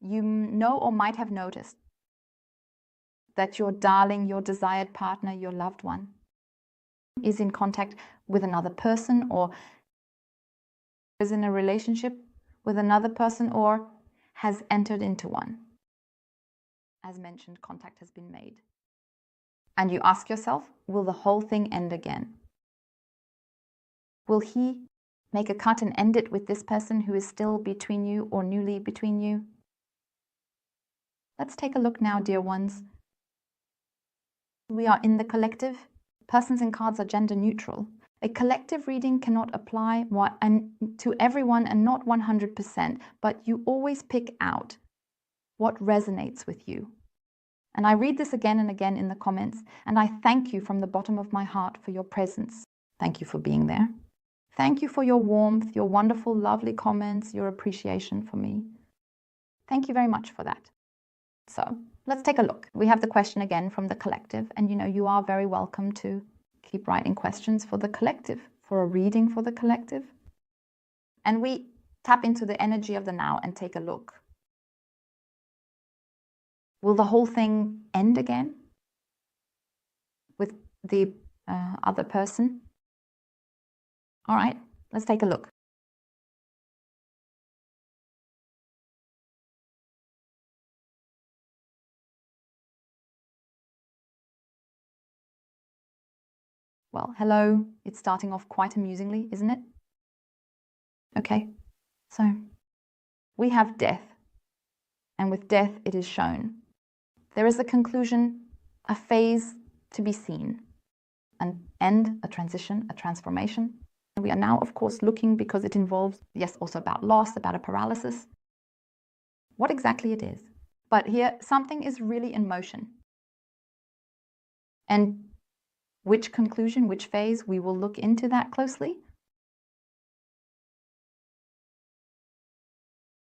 you know or might have noticed that your darling, your desired partner, your loved one is in contact with another person, or is in a relationship with another person, or has entered into one. As mentioned, contact has been made. And you ask yourself, will the whole thing end again? Will he make a cut and end it with this person who is still between you or newly between you? Let's take a look now, dear ones. We are in the collective. Persons and cards are gender neutral. A collective reading cannot apply to everyone and not 100%, but you always pick out what resonates with you. And I read this again and again in the comments, and I thank you from the bottom of my heart for your presence. Thank you for being there. Thank you for your warmth, your wonderful, lovely comments, your appreciation for me. Thank you very much for that. So let's take a look. We have the question again from the collective, and you are very welcome to keep writing questions for the collective, for a reading for the collective. And we tap into the energy of the now and take a look. Will the whole thing end again with the other person? All right, let's take a look. Well, hello. It's starting off quite amusingly, isn't it? Okay, so we have death, and with death it is shown. There is a conclusion, a phase to be seen, an end, a transition, a transformation. And we are now, of course, looking because it involves, yes, also about loss, about a paralysis, what exactly it is. But here, something is really in motion. And which conclusion, which phase, we will look into that closely.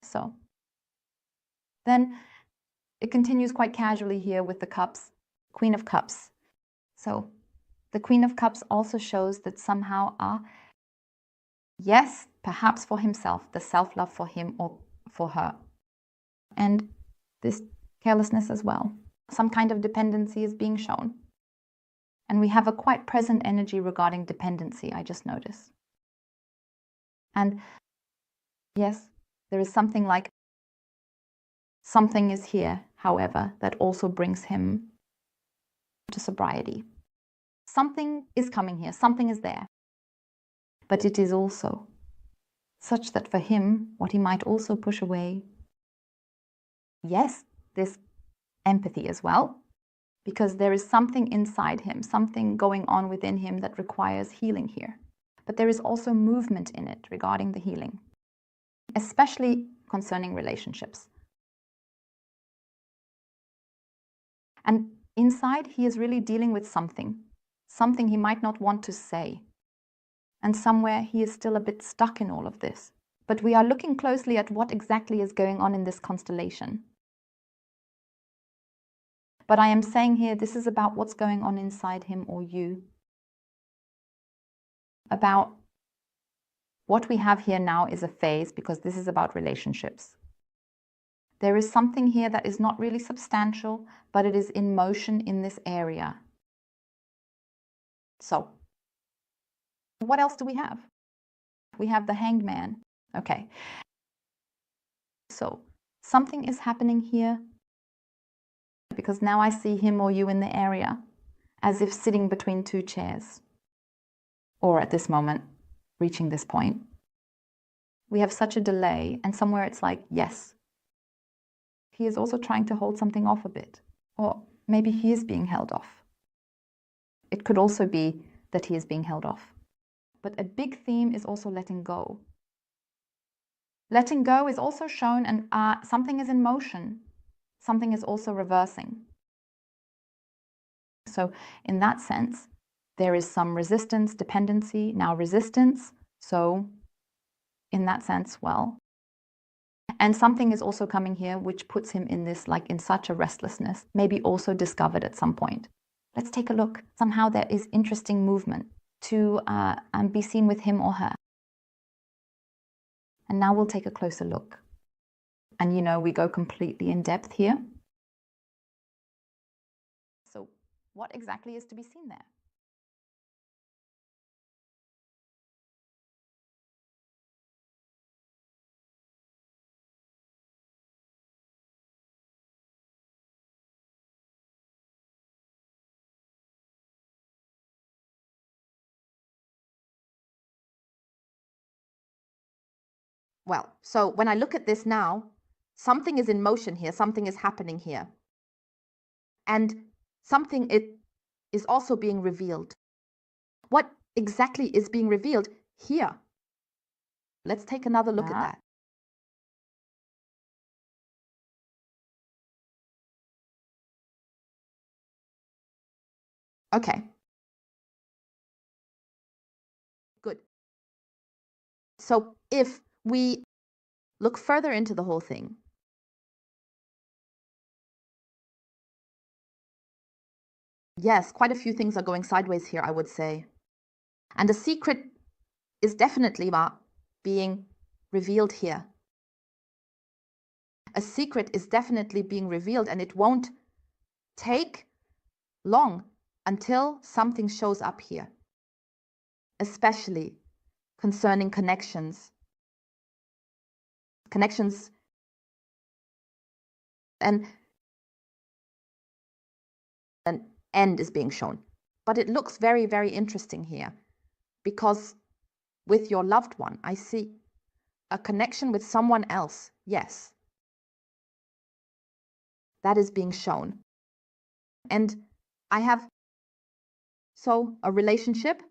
So then it continues quite casually here with the cups, Queen of Cups. So the Queen of Cups also shows that somehow, yes, perhaps for himself, the self-love for him or for her. And this carelessness as well. Some kind of dependency is being shown. And we have a quite present energy regarding dependency, I just noticed. And yes, there is something like something is here, however, that also brings him to sobriety. Something is coming here, something is there. But it is also such that for him, what he might also push away, yes, this empathy as well, because there is something inside him, something going on within him that requires healing here. But there is also movement in it regarding the healing, especially concerning relationships. And inside, he is really dealing with something he might not want to say. And somewhere he is still a bit stuck in all of this. But we are looking closely at what exactly is going on in this constellation. But I am saying here, this is about what's going on inside him or you. About what we have here now is a phase, because this is about relationships. There is something here that is not really substantial, but it is in motion in this area. So, what else do we have? We have the Hanged Man. Okay. So, something is happening here, because now I see him or you in the area, as if sitting between two chairs. Or at this moment, reaching this point. We have such a delay, and somewhere it's like, yes. He is also trying to hold something off a bit. Or maybe he is being held off. It could also be that he is being held off. But a big theme is also letting go. Letting go is also shown, and something is in motion. Something is also reversing. So in that sense, there is some resistance, dependency, now resistance. So in that sense, well. And something is also coming here which puts him in this, like in such a restlessness, maybe also discovered at some point. Let's take a look. Somehow there is interesting movement to be seen with him or her. And now we'll take a closer look. And we go completely in depth here. So what exactly is to be seen there? Well, so when I look at this now, something is in motion here, something is happening here. And something is also being revealed. What exactly is being revealed here? Let's take another look at that. Okay. Good. So if we look further into the whole thing, yes, quite a few things are going sideways here, I would say. And a secret is definitely being revealed here. A secret is definitely being revealed, and it won't take long until something shows up here, especially concerning connections. And an end is being shown. But it looks very, very interesting here, because with your loved one, I see a connection with someone else. Yes, that is being shown. And I have, so a relationship,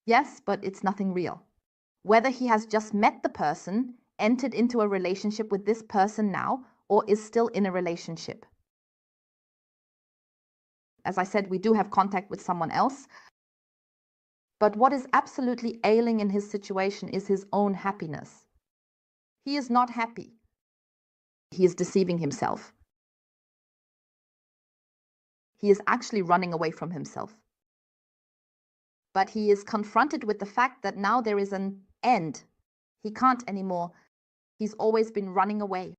yes, but it's nothing real. Whether he has just met the person, entered into a relationship with this person now, or is still in a relationship. As I said, we do have contact with someone else. But what is absolutely ailing in his situation is his own happiness. He is not happy. He is deceiving himself. He is actually running away from himself. But he is confronted with the fact that now there is an end. He can't anymore. He's always been running away.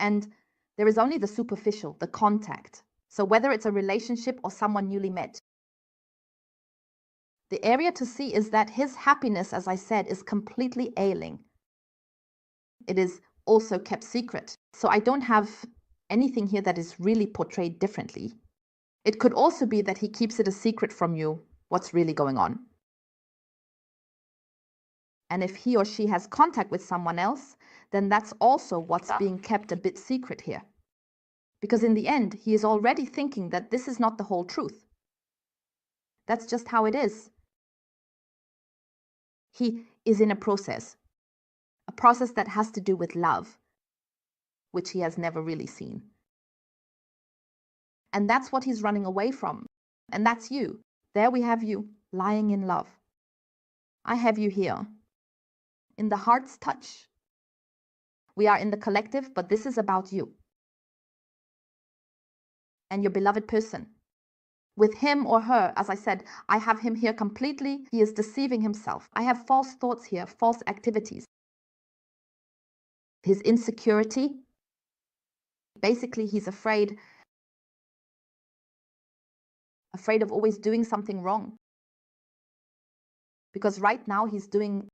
And there is only the superficial, the contact. So whether it's a relationship or someone newly met, the area to see is that his happiness, as I said, is completely ailing. It is also kept secret. So I don't have anything here that is really portrayed differently. It could also be that he keeps it a secret from you, what's really going on. And if he or she has contact with someone else, then that's also what's being kept a bit secret here. Because in the end, he is already thinking that this is not the whole truth. That's just how it is. He is in a process that has to do with love, which he has never really seen. And that's what he's running away from. And that's you. There we have you, lying in love. I have you here, in the heart's touch. We are in the collective, but this is about you and your beloved person. With him or her, as I said, I have him here completely. He is deceiving himself. I have false thoughts here, false activities. His insecurity. Basically, he's afraid of always doing something wrong. Because right now he's doing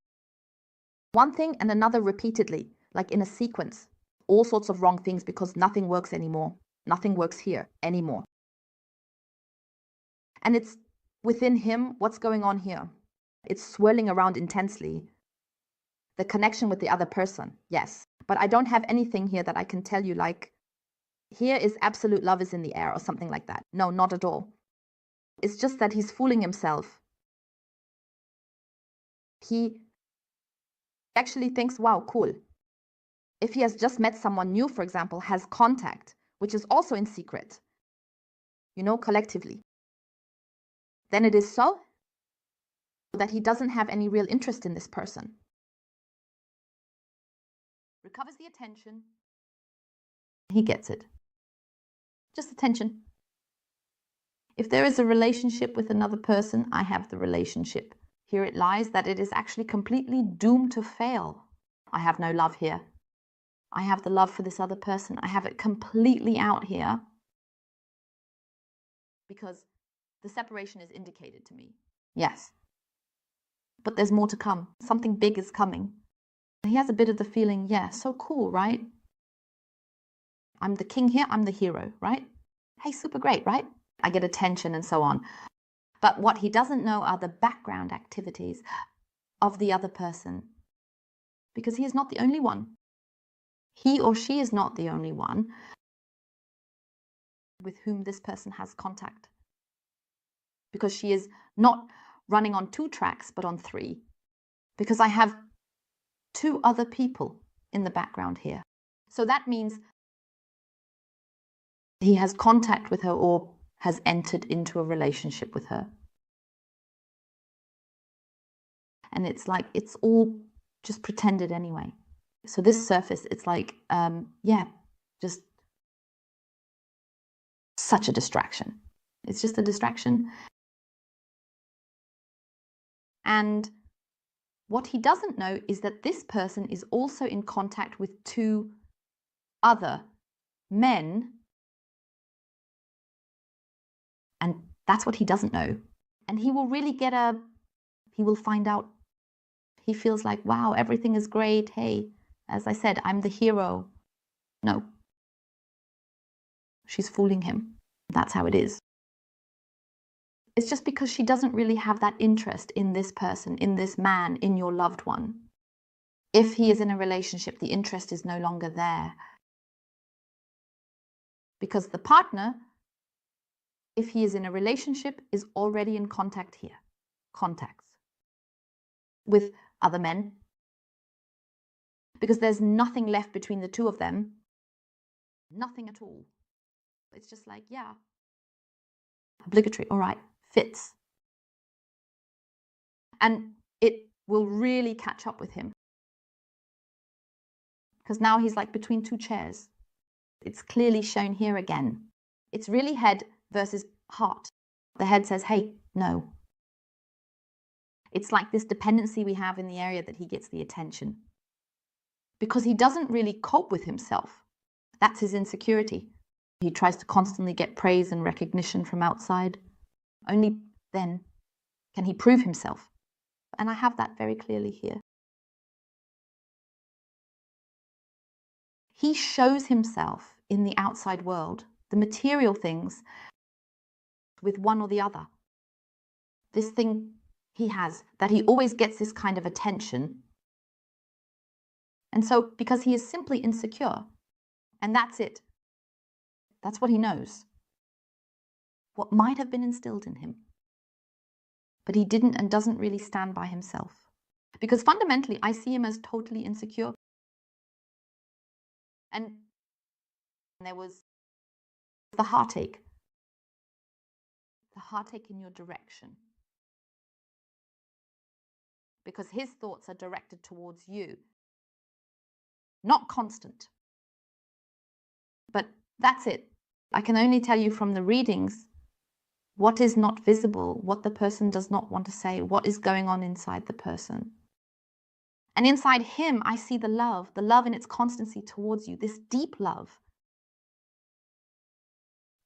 one thing and another repeatedly, like in a sequence. All sorts of wrong things because nothing works anymore. Nothing works here anymore. And it's within him, what's going on here? It's swirling around intensely. The connection with the other person, yes. But I don't have anything here that I can tell you like, here is absolute love is in the air or something like that. No, not at all. It's just that he's fooling himself. He actually thinks, wow, cool. If he has just met someone new, for example, has contact, which is also in secret, collectively, then it is so that he doesn't have any real interest in this person. Recovers the attention. He gets it. Just attention. If there is a relationship with another person, I have the relationship. Here it lies that it is actually completely doomed to fail. I have no love here. I have the love for this other person. I have it completely out here because the separation is indicated to me. Yes. But there's more to come. Something big is coming. He has a bit of the feeling, yeah, so cool, right? I'm the king here, I'm the hero, right? Hey, super great, right? I get attention and so on. But what he doesn't know are the background activities of the other person. Because he is not the only one. He or she is not the only one with whom this person has contact. Because she is not running on 2 tracks, but on 3. Because I have 2 other people in the background here. So that means he has contact with her or has entered into a relationship with her. And it's like, it's all just pretended anyway. So this surface, it's like, yeah, just such a distraction. It's just a distraction. And what he doesn't know is that this person is also in contact with 2 other men. And that's what he doesn't know. And he will really he will find out. He feels like, wow, everything is great. Hey, as I said, I'm the hero. No. She's fooling him. That's how it is. It's just because she doesn't really have that interest in this person, in this man, in your loved one. If he is in a relationship, the interest is no longer there. Because the partner, if he is in a relationship, is already in contact here. Contacts. With other men. Because there's nothing left between the 2 of them. Nothing at all. It's just like, yeah. Obligatory, all right, fits. And it will really catch up with him. Because now he's like between 2 chairs. It's clearly shown here again. It's really head versus heart. The head says, hey, no. It's like this dependency we have in the area that he gets the attention. Because he doesn't really cope with himself. That's his insecurity. He tries to constantly get praise and recognition from outside. Only then can he prove himself. And I have that very clearly here. He shows himself in the outside world, the material things, with one or the other. This thing he has, that he always gets this kind of attention. And so, because he is simply insecure, and that's it. That's what he knows. What might have been instilled in him. But he didn't and doesn't really stand by himself. Because fundamentally, I see him as totally insecure. And there was the heartache. The heartache in your direction. Because his thoughts are directed towards you. Not constant. But that's it. I can only tell you from the readings what is not visible, what the person does not want to say, what is going on inside the person. And inside him, I see the love in its constancy towards you, this deep love.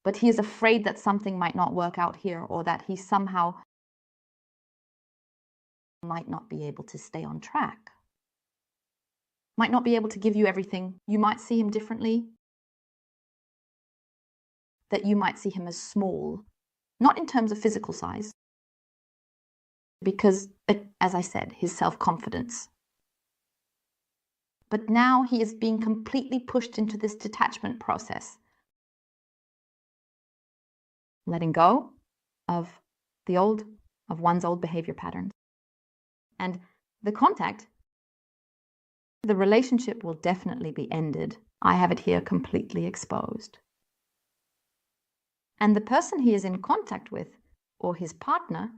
But he is afraid that something might not work out here, or that he somehow might not be able to stay on track. Might not be able to give you everything. You might see him differently. That you might see him as small, not in terms of physical size, because, as I said, his self-confidence. But now he is being completely pushed into this detachment process. Letting go of one's old behavior patterns. And the contact, the relationship will definitely be ended. I have it here completely exposed. And the person he is in contact with, or his partner,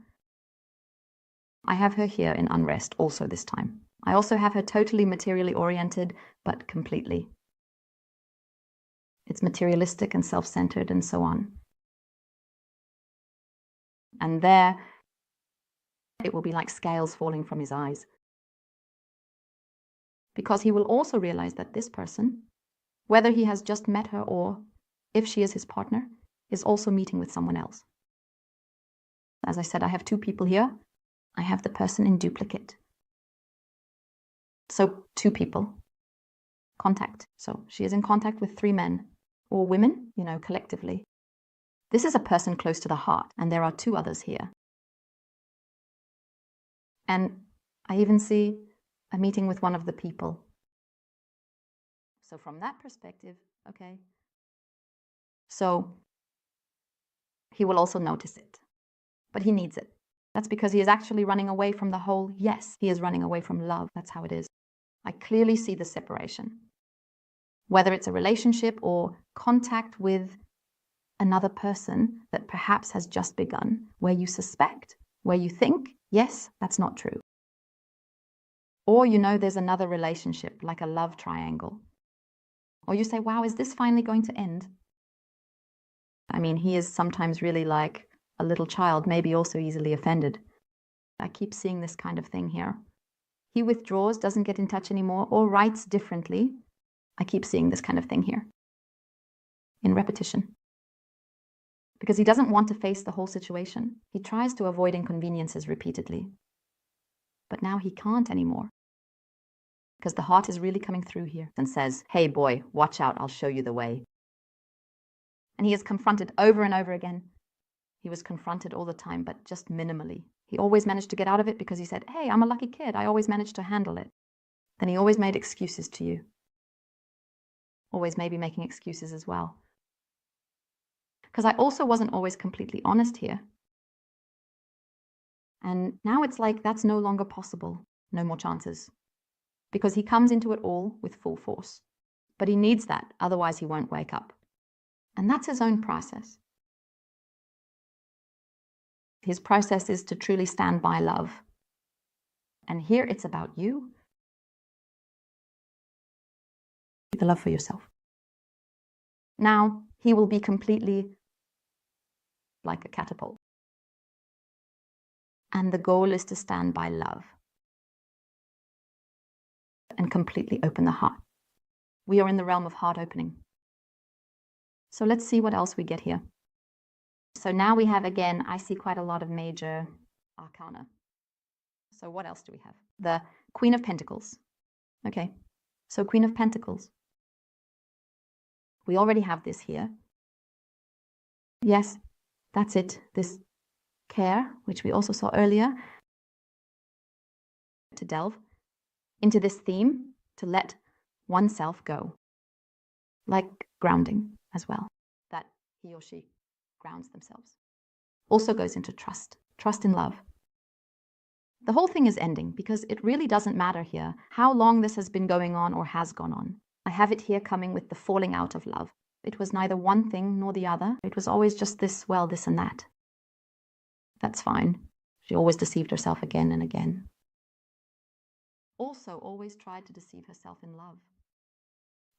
I have her here in unrest also this time. I also have her totally materially oriented, but completely. It's materialistic and self-centered and so on. And there, it will be like scales falling from his eyes. because he will also realize that this person, whether he has just met her or if she is his partner, is also meeting with someone else. As I said, I have two people here. I have the person in duplicate. So 2 people. Contact. So she is in contact with 3 men or women, collectively. This is a person close to the heart, and there are 2 others here. And I even see a meeting with one of the people. So from that perspective, okay. So he will also notice it, but he needs it. That's because he is actually running away from the whole. Yes, he is running away from love. That's how it is. I clearly see the separation. Whether it's a relationship or contact with another person that perhaps has just begun, where you suspect, where you think, yes, that's not true. Or there's another relationship, like a love triangle. Or you say, wow, is this finally going to end? I mean, he is sometimes really like a little child, maybe also easily offended. I keep seeing this kind of thing here. He withdraws, doesn't get in touch anymore, or writes differently. I keep seeing this kind of thing here in repetition. Because he doesn't want to face the whole situation. He tries to avoid inconveniences repeatedly. But now he can't anymore. Because the heart is really coming through here and says, hey boy, watch out, I'll show you the way. And he is confronted over and over again. He was confronted all the time, but just minimally. He always managed to get out of it because he said, hey, I'm a lucky kid. I always managed to handle it. Then he always made excuses to you. Always maybe making excuses as well. Because I also wasn't always completely honest here. And now it's like that's no longer possible. No more chances. Because he comes into it all with full force. But he needs that, otherwise he won't wake up. And that's his own process. His process is to truly stand by love. And here it's about you. The love for yourself. Now he will be completely like a catapult. And the goal is to stand by love and completely open the heart. We are in the realm of heart opening. So let's see what else we get here. So now we have, again, I see quite a lot of major arcana. So what else do we have? The Queen of Pentacles. Okay, so Queen of Pentacles. We already have this here. Yes, that's it. This care, which we also saw earlier, to delve into this theme, to let oneself go. Like grounding as well, that he or she grounds themselves. Also goes into trust in love. The whole thing is ending because it really doesn't matter here how long this has been going on or has gone on. I have it here coming with the falling out of love. It was neither one thing nor the other. It was always just this, well, this and that. That's fine. She always deceived herself again and again. Also always tried to deceive herself in love.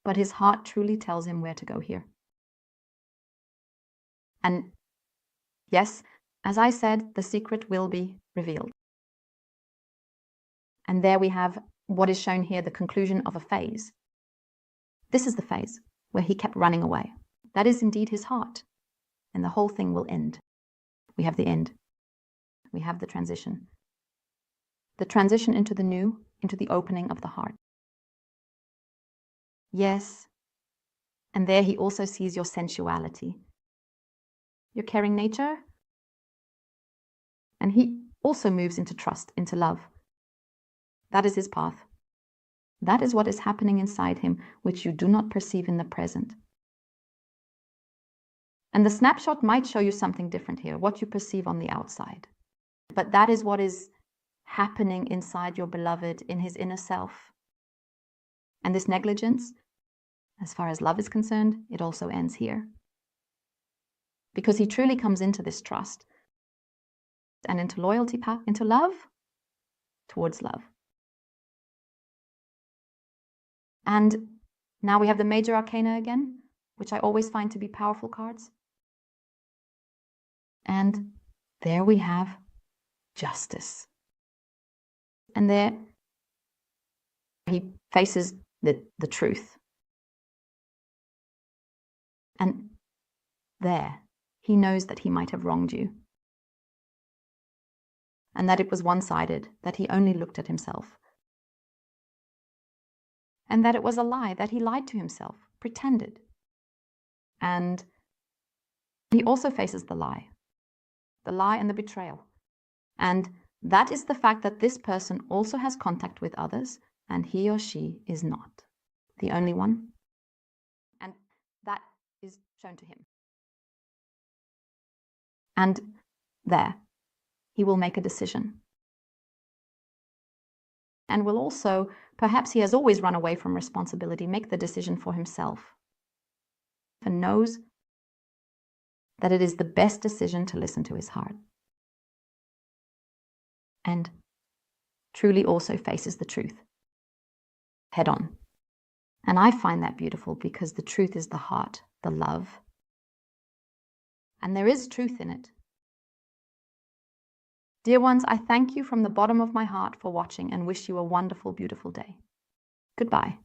But his heart truly tells him where to go here. And yes, as I said, the secret will be revealed. And there we have what is shown here, the conclusion of a phase. This is the phase where he kept running away. That is indeed his heart. And the whole thing will end. We have the end. We have the transition. The transition into the new, into the opening of the heart. Yes. And there he also sees your sensuality, your caring nature. And he also moves into trust, into love. That is his path. That is what is happening inside him, which you do not perceive in the present. And the snapshot might show you something different here, what you perceive on the outside. But that is what is happening inside your beloved, in his inner self. And this negligence, as far as love is concerned, it also ends here. Because he truly comes into this trust and into loyalty, into love, towards love. And now we have the major arcana again, which I always find to be powerful cards. And there we have justice. And there He faces the truth. And there, he knows that he might have wronged you. And that it was one-sided, that he only looked at himself. And that it was a lie, that he lied to himself, pretended. And he also faces the lie and the betrayal. And that is the fact that this person also has contact with others, and he or she is not the only one. And that is shown to him. And there, he will make a decision. And will also, perhaps he has always run away from responsibility, make the decision for himself. And knows that it is the best decision to listen to his heart. And truly also faces the truth head on. And I find that beautiful because the truth is the heart, the love. And there is truth in it. Dear ones, I thank you from the bottom of my heart for watching and wish you a wonderful, beautiful day. Goodbye.